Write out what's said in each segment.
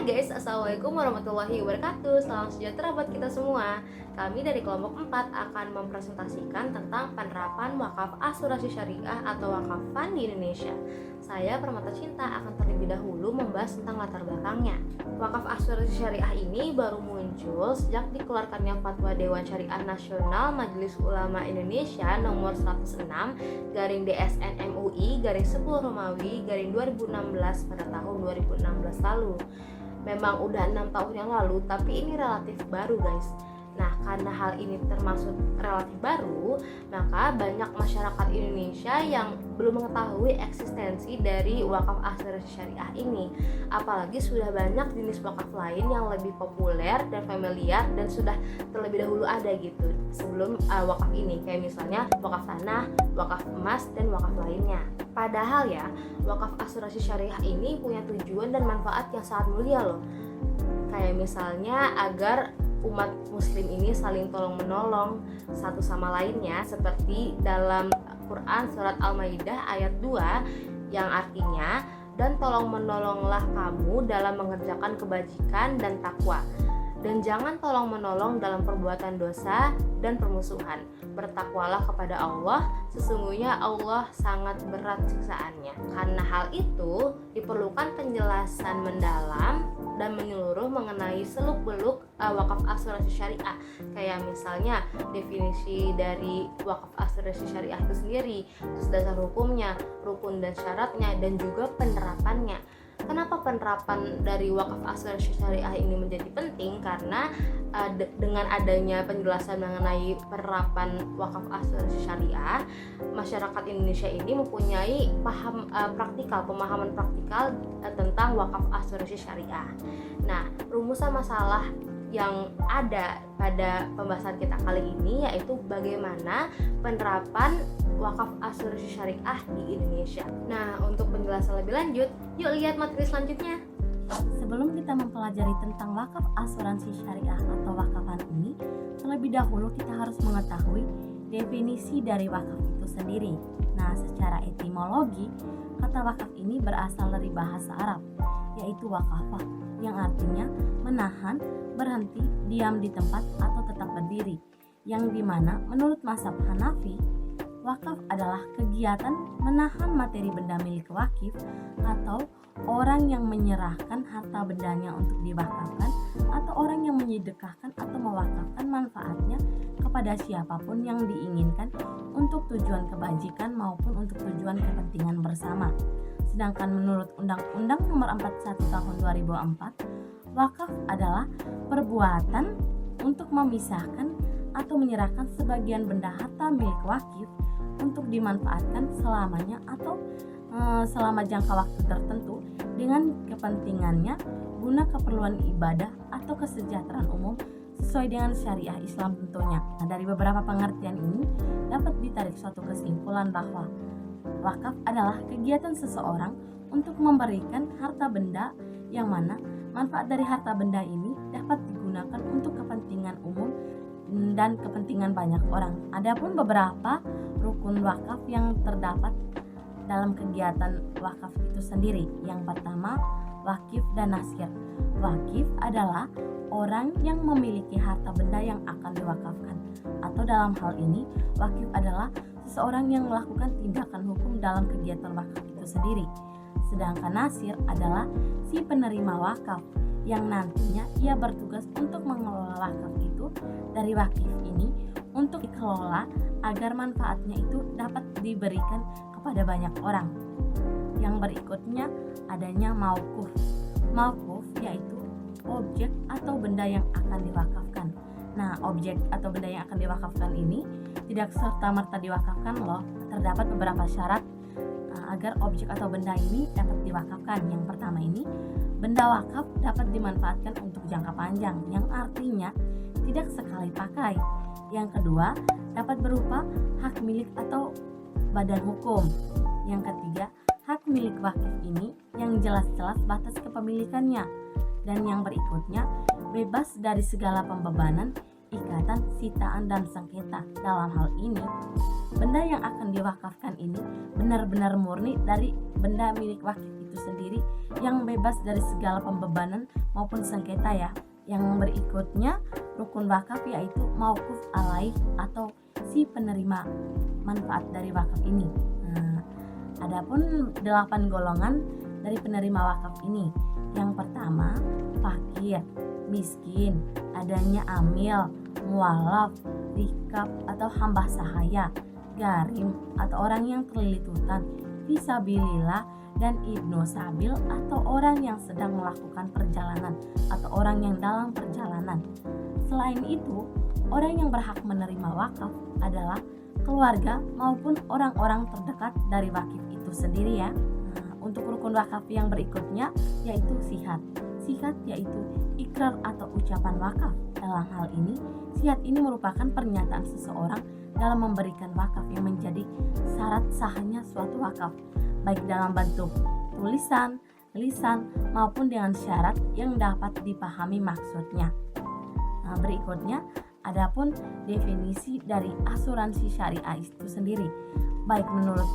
guys, Assalamualaikum warahmatullahi wabarakatuh. Salam sejahtera buat kita semua. Kami dari kelompok 4 akan mempresentasikan tentang penerapan wakaf asuransi syariah atau wakafan di Indonesia. Saya Permata Cinta akan terlebih dahulu membahas tentang latar belakangnya. Wakaf asuransi syariah ini baru muncul sejak dikeluarkannya Fatwa Dewan Syariah Nasional Majelis Ulama Indonesia nomor 106 garing DSN MUI garing 10 Romawi garing 2016 pada tahun 2016 lalu. Memang udah 6 tahun yang lalu, tapi ini relatif baru guys. Nah, karena hal ini termasuk relatif baru, maka banyak masyarakat Indonesia yang belum mengetahui eksistensi dari wakaf asuransi syariah ini. Apalagi sudah banyak jenis wakaf lain yang lebih populer dan familiar dan sudah terlebih dahulu ada gitu sebelum wakaf ini, kayak misalnya wakaf tanah, wakaf emas, dan wakaf lainnya. Padahal ya, wakaf asuransi syariah ini punya tujuan dan manfaat yang sangat mulia loh. Kayak misalnya agar umat muslim ini saling tolong menolong satu sama lainnya, seperti dalam Quran surat Al-Maidah ayat 2 yang artinya, dan tolong menolonglah kamu dalam mengerjakan kebajikan dan takwa, dan jangan tolong menolong dalam perbuatan dosa dan permusuhan. Bertakwalah kepada Allah, sesungguhnya Allah sangat berat siksaannya. Karena hal itu diperlukan penjelasan mendalam dan menyeluruh mengenai seluk-beluk wakaf asuransi syariah. Kayak misalnya definisi dari wakaf asuransi syariah itu sendiri, terus dasar hukumnya, rukun dan syaratnya, dan juga penerapannya. Kenapa penerapan dari wakaf asuransi syariah ini menjadi penting? Karena dengan adanya penjelasan mengenai penerapan wakaf asuransi syariah, masyarakat Indonesia ini mempunyai pemahaman praktikal tentang wakaf asuransi syariah. Nah, rumusan masalah yang ada pada pembahasan kita kali ini yaitu bagaimana penerapan wakaf asuransi syariah di Indonesia. Nah, untuk penjelasan lebih lanjut, yuk lihat materi selanjutnya. Sebelum kita mempelajari tentang wakaf asuransi syariah atau wakafan ini, terlebih dahulu kita harus mengetahui definisi dari wakaf itu sendiri. Nah, secara etimologi, kata wakaf ini berasal dari bahasa Arab, yaitu wakafah, yang artinya menahan, berhenti, diam di tempat atau tetap berdiri, yang dimana menurut mazhab Hanafi, wakaf adalah kegiatan menahan materi benda milik wakif atau orang yang menyerahkan harta bendanya untuk diwakafkan atau orang yang menyedekahkan atau mewakafkan manfaatnya kepada siapapun yang diinginkan untuk tujuan kebajikan maupun untuk tujuan kepentingan bersama. Sedangkan menurut Undang-Undang Nomor 41 Tahun 2004, wakaf adalah perbuatan untuk memisahkan atau menyerahkan sebagian benda harta milik wakif untuk dimanfaatkan selamanya atau selama jangka waktu tertentu dengan kepentingannya guna keperluan ibadah atau kesejahteraan umum sesuai dengan syariah Islam tentunya. Nah, dari beberapa pengertian ini dapat ditarik suatu kesimpulan bahwa wakaf adalah kegiatan seseorang untuk memberikan harta benda yang mana manfaat dari harta benda ini dapat digunakan untuk kepentingan umum dan kepentingan banyak orang. Adapun beberapa rukun wakaf yang terdapat dalam kegiatan wakaf itu sendiri. Yang pertama, wakif dan nasir. Wakif adalah orang yang memiliki harta benda yang akan diwakafkan, atau dalam hal ini wakif adalah seseorang yang melakukan tindakan hukum dalam kegiatan wakaf itu sendiri. Sedangkan nasir adalah si penerima wakaf yang nantinya ia bertugas untuk mengelola wakaf itu dari wakif ini untuk dikelola agar manfaatnya itu dapat diberikan kepada banyak orang. Yang berikutnya adanya mauquf. Mauquf yaitu objek atau benda yang akan diwakafkan. Nah, objek atau benda yang akan diwakafkan ini tidak serta-merta diwakafkan loh. Terdapat beberapa syarat agar objek atau benda ini dapat diwakafkan. Yang pertama ini, benda wakaf dapat dimanfaatkan untuk jangka panjang, yang artinya tidak sekali pakai. Yang kedua, dapat berupa hak milik atau badan hukum. Yang ketiga, hak milik wakif ini yang jelas-jelas batas kepemilikannya. Dan yang berikutnya, bebas dari segala pembebanan, ikatan, sitaan, dan sengketa. Dalam hal ini, benda yang akan diwakafkan ini benar-benar murni dari benda milik wakif itu sendiri yang bebas dari segala pembebanan maupun sengketa ya. Yang berikutnya rukun wakaf yaitu mauquf alaih atau si penerima manfaat dari wakaf ini. Adapun 8 golongan dari penerima wakaf ini. Yang pertama, fakir, miskin, adanya amil, mualaf, rikab atau hamba sahaya, garim atau orang yang terlilit hutang, fisabilillah, dan ibnu sabil atau orang yang sedang melakukan perjalanan atau orang yang dalam perjalanan. Selain itu, orang yang berhak menerima wakaf adalah keluarga maupun orang-orang terdekat dari wakif itu sendiri ya. Untuk rukun wakaf yang berikutnya yaitu sihat. Sihat yaitu ikrar atau ucapan wakaf. Dalam hal ini, sihat ini merupakan pernyataan seseorang dalam memberikan wakaf yang menjadi syarat sahnya suatu wakaf, baik dalam bentuk tulisan, lisan maupun dengan syarat yang dapat dipahami maksudnya. Berikutnya, adapun definisi dari asuransi syariah itu sendiri, baik menurut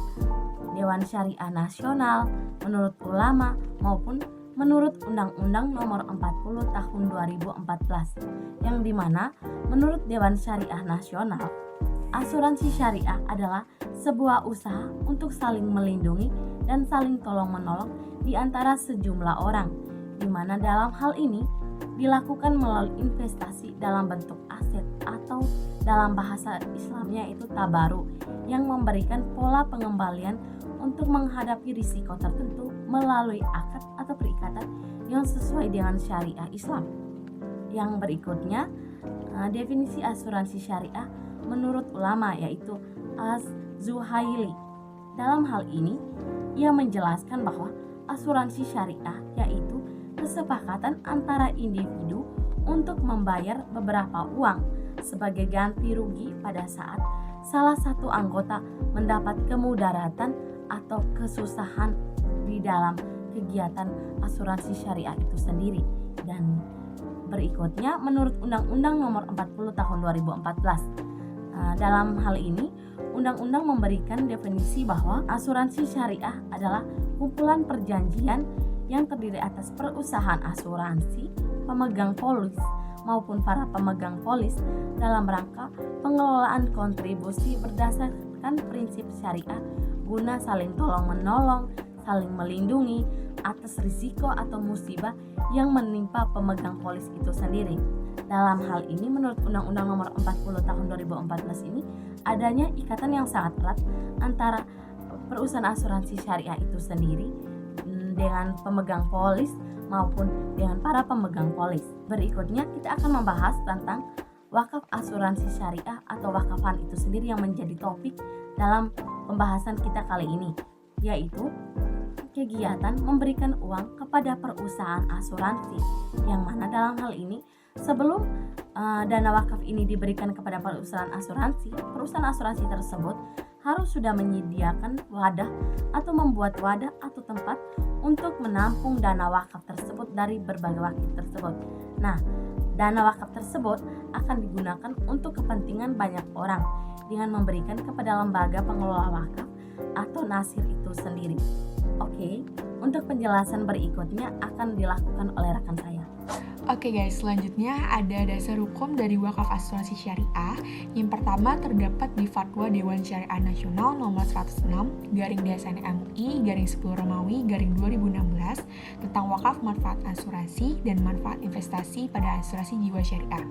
Dewan Syariah Nasional, menurut ulama maupun menurut Undang-Undang Nomor 40 Tahun 2014, yang dimana menurut Dewan Syariah Nasional, asuransi syariah adalah sebuah usaha untuk saling melindungi dan saling tolong-menolong di antara sejumlah orang, di mana dalam hal ini dilakukan melalui investasi dalam bentuk aset atau dalam bahasa Islamnya itu tabaru, yang memberikan pola pengembalian untuk menghadapi risiko tertentu melalui akad atau perikatan yang sesuai dengan syariah Islam. Yang berikutnya, definisi asuransi syariah menurut ulama yaitu Az-Zuhaili. Dalam hal ini, ia menjelaskan bahwa asuransi syariah yaitu kesepakatan antara individu untuk membayar beberapa uang sebagai ganti rugi pada saat salah satu anggota mendapat kemudaratan atau kesusahan di dalam kegiatan asuransi syariah itu sendiri. Dan berikutnya menurut Undang-Undang Nomor 40 Tahun 2014. Dalam hal ini, Undang-Undang memberikan definisi bahwa asuransi syariah adalah kumpulan perjanjian yang terdiri atas perusahaan asuransi, pemegang polis maupun para pemegang polis dalam rangka pengelolaan kontribusi berdasarkan prinsip syariah guna saling tolong-menolong, saling melindungi atas risiko atau musibah yang menimpa pemegang polis itu sendiri. Dalam hal ini menurut Undang-Undang Nomor 40 Tahun 2014 ini adanya ikatan yang sangat erat antara perusahaan asuransi syariah itu sendiri dengan pemegang polis maupun dengan para pemegang polis. Berikutnya kita akan membahas tentang wakaf asuransi syariah atau wakafan itu sendiri yang menjadi topik dalam pembahasan kita kali ini, yaitu kegiatan memberikan uang kepada perusahaan asuransi, yang mana dalam hal ini sebelum dana wakaf ini diberikan kepada perusahaan asuransi tersebut harus sudah menyediakan wadah atau membuat wadah atau tempat untuk menampung dana wakaf tersebut dari berbagai wakaf tersebut. Nah, dana wakaf tersebut akan digunakan untuk kepentingan banyak orang dengan memberikan kepada lembaga pengelola wakaf atau nasir itu sendiri. Oke, untuk penjelasan berikutnya akan dilakukan oleh rekan saya. Oke guys, selanjutnya ada dasar hukum dari wakaf asuransi syariah. Yang pertama terdapat di Fatwa Dewan Syariah Nasional nomor 106/DSN MUI /10 Romawi /2016 tentang wakaf manfaat asuransi dan manfaat investasi pada asuransi jiwa syariah.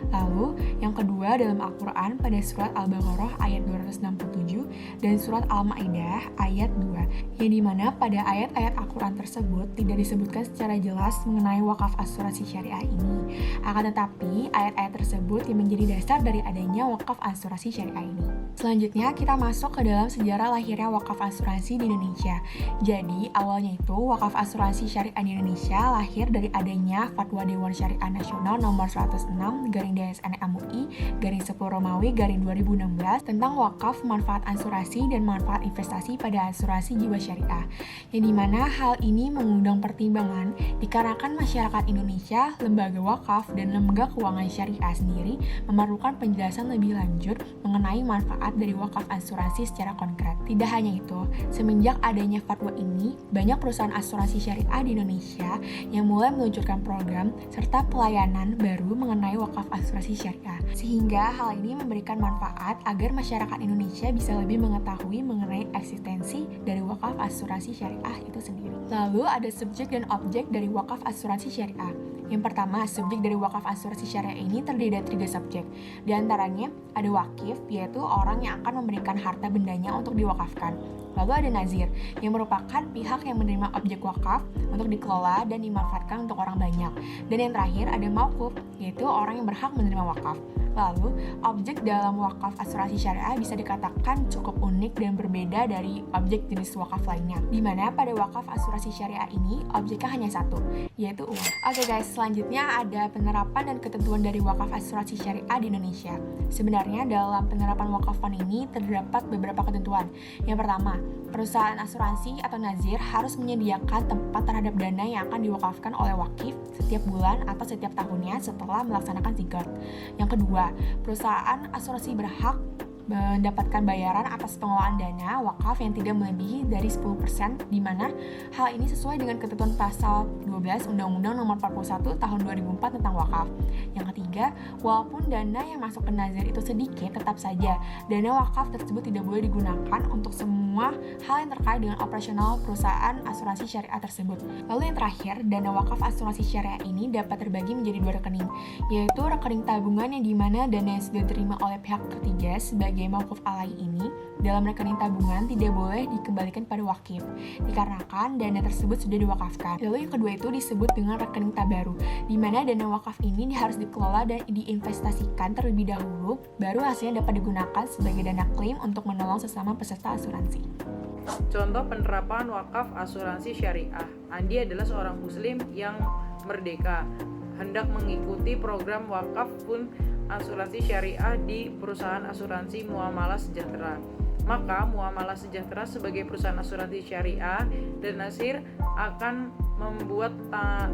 Lalu, yang kedua dalam Al-Quran pada surat Al-Baqarah ayat 267 dan surat Al-Ma'idah ayat 2, yang dimana pada ayat-ayat Al-Quran tersebut tidak disebutkan secara jelas mengenai wakaf asuransi syariah ini. Akan tetapi, ayat-ayat tersebut yang menjadi dasar dari adanya wakaf asuransi syariah ini. Selanjutnya, kita masuk ke dalam sejarah lahirnya wakaf asuransi di Indonesia. Jadi, awalnya itu wakaf asuransi syariah di Indonesia lahir dari adanya Fatwa Dewan Syariah Nasional nomor 106/DSN MUI /10 Romawi /2016 tentang wakaf manfaat asuransi dan manfaat investasi pada asuransi jiwa syariah. Yang dimana hal ini mengundang pertimbangan dikarenakan masyarakat Indonesia, lembaga wakaf dan lembaga keuangan syariah sendiri memerlukan penjelasan lebih lanjut mengenai manfaat manfaat dari wakaf asuransi secara konkret. Tidak hanya itu, semenjak adanya fatwa ini, banyak perusahaan asuransi syariah di Indonesia yang mulai meluncurkan program serta pelayanan baru mengenai wakaf asuransi syariah. Sehingga hal ini memberikan manfaat agar masyarakat Indonesia bisa lebih mengetahui mengenai eksistensi dari wakaf asuransi syariah itu sendiri. Lalu ada subjek dan objek dari wakaf asuransi syariah. Yang pertama, subjek dari wakaf asuransi syariah ini terdiri dari 3 subjek. Di antaranya ada wakif, yaitu orang yang akan memberikan harta bendanya untuk diwakafkan. Lalu ada nazir, yang merupakan pihak yang menerima objek wakaf untuk dikelola dan dimanfaatkan untuk orang banyak. Dan yang terakhir ada mauquf, yaitu orang yang berhak menerima wakaf. Lalu, objek dalam wakaf asuransi syariah bisa dikatakan cukup unik dan berbeda dari objek jenis wakaf lainnya. Di mana pada wakaf asuransi syariah ini, objeknya hanya satu, yaitu uang. Oke guys, selanjutnya ada penerapan dan ketentuan dari wakaf asuransi syariah di Indonesia. Sebenarnya dalam penerapan wakaf fund ini terdapat beberapa ketentuan. Yang pertama, perusahaan asuransi atau nazir harus menyediakan tempat terhadap dana yang akan diwakafkan oleh wakif setiap bulan atau setiap tahunnya setelah melaksanakan zakat. Yang kedua, perusahaan asuransi berhak mendapatkan bayaran atas pengelolaan dana wakaf yang tidak melebihi dari 10%, di mana hal ini sesuai dengan ketentuan pasal 12 Undang-Undang Nomor 41 Tahun 2004 tentang wakaf. Yang ketiga, walaupun dana yang masuk ke nazir itu sedikit, tetap saja dana wakaf tersebut tidak boleh digunakan untuk semua hal yang terkait dengan operasional perusahaan asuransi syariah tersebut. Lalu yang terakhir, dana wakaf asuransi syariah ini dapat terbagi menjadi 2 rekening, yaitu rekening tabungan yang dimana dana yang sudah diterima oleh pihak ketiga sebagai mauquf alai ini dalam rekening tabungan tidak boleh dikembalikan pada wakif dikarenakan dana tersebut sudah diwakafkan. Lalu yang kedua itu disebut dengan rekening tabaru, di mana dana wakaf ini harus dikelola dan diinvestasikan terlebih dahulu, baru hasilnya dapat digunakan sebagai dana klaim untuk menolong sesama peserta asuransi. Contoh penerapan wakaf asuransi syariah. Andi adalah seorang muslim yang merdeka, hendak mengikuti program wakaf pun asuransi syariah di perusahaan asuransi Muamalah Sejahtera. Maka Muamalah Sejahtera sebagai perusahaan asuransi syariah dan Nasir akan membuat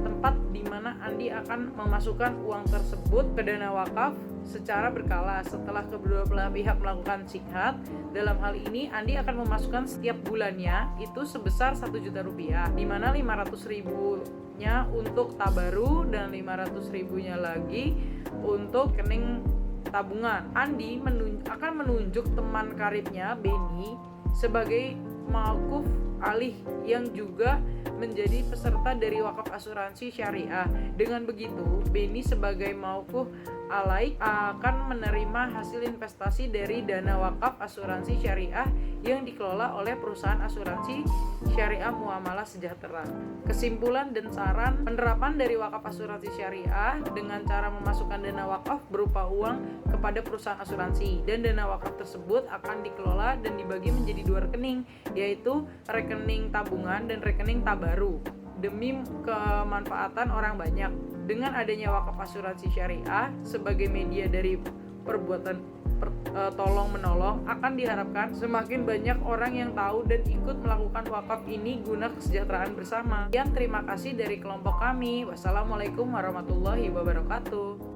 tempat di mana Andi akan memasukkan uang tersebut ke dana wakaf secara berkala setelah kedua belah pihak melakukan sikhat. Dalam hal ini Andi akan memasukkan setiap bulannya itu sebesar 1 juta rupiah, di mana 500 ribunya untuk tabaru dan 500 ribunya lagi untuk rekening tabungan. Andi akan menunjuk teman karibnya Beni sebagai mauquf alih yang juga menjadi peserta dari wakaf asuransi syariah. Dengan begitu, Beni sebagai mauquf alai akan menerima hasil investasi dari dana wakaf asuransi syariah yang dikelola oleh perusahaan asuransi syariah Muamalah Sejahtera. Kesimpulan dan saran penerapan dari wakaf asuransi syariah dengan cara memasukkan dana wakaf berupa uang kepada perusahaan asuransi, dan dana wakaf tersebut akan dikelola dan dibagi menjadi 2 rekening, yaitu rekening tabungan dan rekening tabaru demi kemanfaatan orang banyak. Dengan adanya wakaf asuransi syariah sebagai media dari perbuatan tolong menolong, akan diharapkan semakin banyak orang yang tahu dan ikut melakukan wakaf ini guna kesejahteraan bersama. Terima kasih dari kelompok kami. Wassalamualaikum warahmatullahi wabarakatuh.